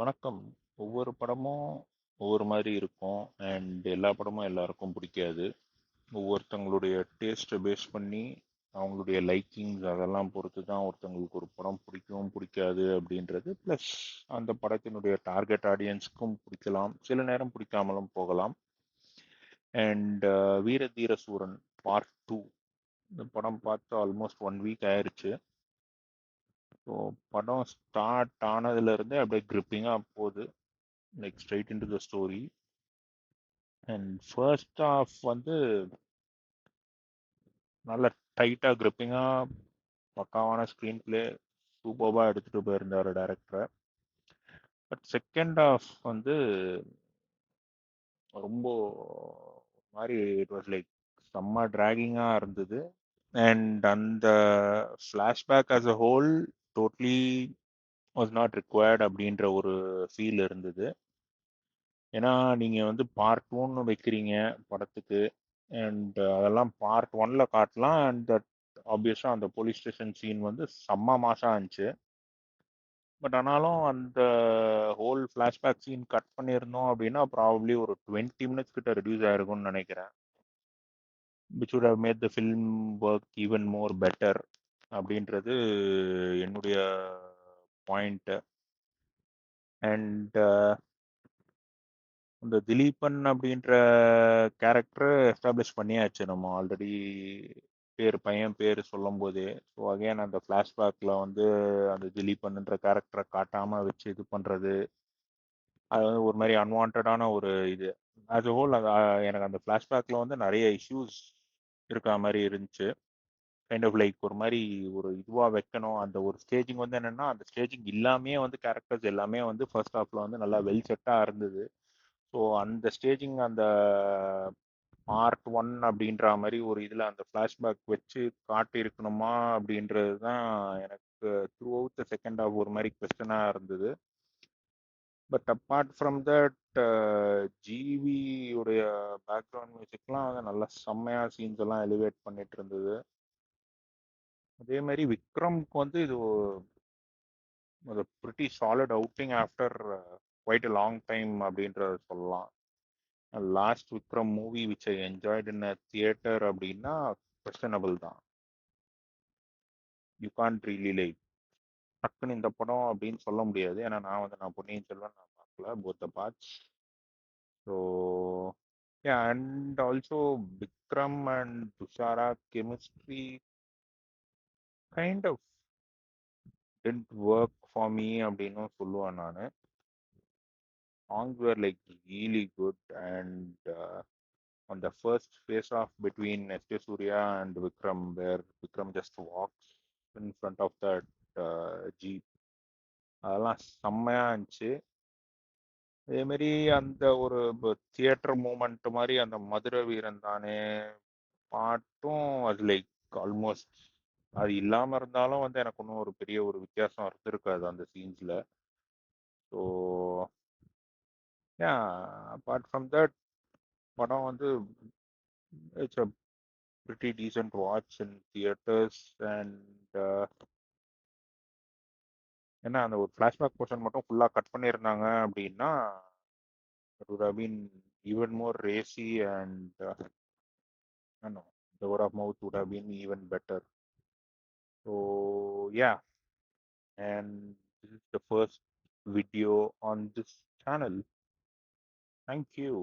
வணக்கம். ஒவ்வொரு படமும் ஒவ்வொரு மாதிரி இருக்கும். அண்ட் எல்லா படமும் எல்லாருக்கும் பிடிக்காது. ஒவ்வொருத்தங்களுடைய டேஸ்ட்டை பேஸ் பண்ணி அவங்களுடைய லைக்கிங்ஸ் அதெல்லாம் பொறுத்து தான் ஒருத்தங்களுக்கு ஒரு படம் பிடிக்கும் பிடிக்காது அப்படின்றது. ப்ளஸ் அந்த படத்தினுடைய டார்கெட் ஆடியன்ஸ்க்கும் பிடிக்கலாம், சில நேரம் பிடிக்காமலும் போகலாம். அண்ட் வீர தீர சூரன் பார்ட் 2 இந்த படம் பார்த்து ஆல்மோஸ்ட் 1 வீக் ஆயிருச்சு. ஸோ படம் ஸ்டார்ட் ஆனதுலேருந்தே அப்படியே கிரிப்பிங்காக போகுது, like straight into the story. And first half வந்து நல்ல டைட்டாக கிரிப்பிங்காக பக்காவான ஸ்க்ரீன் பிளே சூப்பராக எடுத்துகிட்டு போயிருந்தார் டைரக்டர். பட் செகண்ட் ஆஃப் வந்து ரொம்ப மாதிரி இட் வாஸ் லைக் செம்ம ட்ராகிங்காக இருந்தது. அண்ட் அந்த flashback as a whole totally was not required அப்படின்ற ஒரு ஃபீல் இருந்தது. ஏன்னா நீங்கள் வந்து பார்ட் 1 வைக்கிறீங்க படத்துக்கு, அண்ட் அதெல்லாம் பார்ட் 1ல காட்டலாம். அண்ட் தட் ஆப்வியஸாக அந்த போலீஸ் ஸ்டேஷன் சீன் வந்து செம்ம மாசாக இருந்துச்சு. பட் ஆனாலும் அந்த ஹோல் ஃப்ளாஷ்பேக் சீன் கட் பண்ணியிருந்தோம் அப்படின்னா ப்ராபப்ளி ஒரு 20 மினிட்ஸ் கிட்ட ரெடியூஸ் ஆயிருக்கும்னு நினைக்கிறேன். Which would have made the film work even more better அப்படின்றது என்னுடைய பாயிண்ட். அண்ட் இந்த திலீபன் அப்படின்ற கேரக்டர் எஸ்டாப்ளிஷ் பண்ணியாச்சு நம்ம ஆல்ரெடி, பையன் பேர் சொல்லும் போதே. ஸோ அகைன் அந்த ஃப்ளாஷ்பேக்கில் வந்து அந்த திலீபன்ன்ற கேரக்டரை காட்டாமல் வச்சு இது பண்ணுறது, அது வந்து ஒரு மாதிரி அன்வான்டான ஒரு இது. ஆஸ் அ ஹோல் அது எனக்கு அந்த ஃப்ளாஷ்பேக்கில் வந்து நிறைய இஷ்யூஸ் இருக்கா மாதிரி இருந்துச்சு. கைண்ட் ஆஃப் லைக் ஒரு மாதிரி ஒரு இதுவாக வைக்கணும். அந்த ஒரு ஸ்டேஜிங் வந்து என்னென்னா, அந்த ஸ்டேஜிங் இல்லாமே வந்து கேரக்டர்ஸ் எல்லாமே வந்து ஃபர்ஸ்ட் ஹாஃபில் வந்து நல்லா வெல் செட்டாக இருந்தது. ஸோ அந்த ஸ்டேஜிங் அந்த பார்ட் 1 அப்படின்ற மாதிரி ஒரு இதில் அந்த ஃப்ளாஷ்பேக் வச்சு காட்டியிருக்கணுமா அப்படின்றது தான் எனக்கு throughout the second half ஒரு மாதிரி கொஸ்டனாக இருந்தது. But apart from that, GV உடைய பேக்ரவுண்ட் மியூசிக்லாம் வந்து நல்லா செம்மையாக சீன்ஸ் எல்லாம் எலிவேட் பண்ணிட்டு இருந்தது. அதே மாதிரி விக்ரம்க்கு வந்து இது ஒரு pretty solid outing after quite a long time அப்படின்றத சொல்லலாம். Last Vikram movie which I enjoyed in a theatre அப்படின்னா கொஸ்டனபிள் தான். யூ கான்ட் ரியலி லைக் டக்குன்னு இந்த படம் அப்படின்னு சொல்ல முடியாது. ஏன்னா நான் பொன்னியின் செல்வன் நான் பார்க்கல, both the parts. So and also Vikram and Dushara chemistry kind of didn't work for me அப்படின்னு சொல்லுவேன் நான். Songs were like really good, and on the first face off between S.J. Surya and Vikram, where Vikram just walks in front of that jeep, அதெல்லாம் செம்மையா இருந்துச்சு. அதே மாதிரி அந்த ஒரு தியேட்டர் மூமெண்ட் மாதிரி அந்த மதுரை வீரன் தானே பாட்டும் அது லைக் ஆல்மோஸ்ட் அது இல்லாம இருந்தாலும் வந்து எனக்கு ஒன்றும் ஒரு பெரிய ஒரு வித்தியாசம் இருந்திருக்காது அந்த சீன்ஸ்ல. ஸோ அப்பார்ட் ஃப்ரம் தட் படம் வந்து it's a pretty decent watch in theaters. And ஏன்னா அந்த ஒரு ஃப்ளாஷ்பேக் போர்ஷன் மட்டும் ஃபுல்லாக கட் பண்ணியிருந்தாங்க அப்படின்னா it would have been even more racy, and no, the word of mouth would have been even better. So yeah, and this is the first video on this channel. Thank you.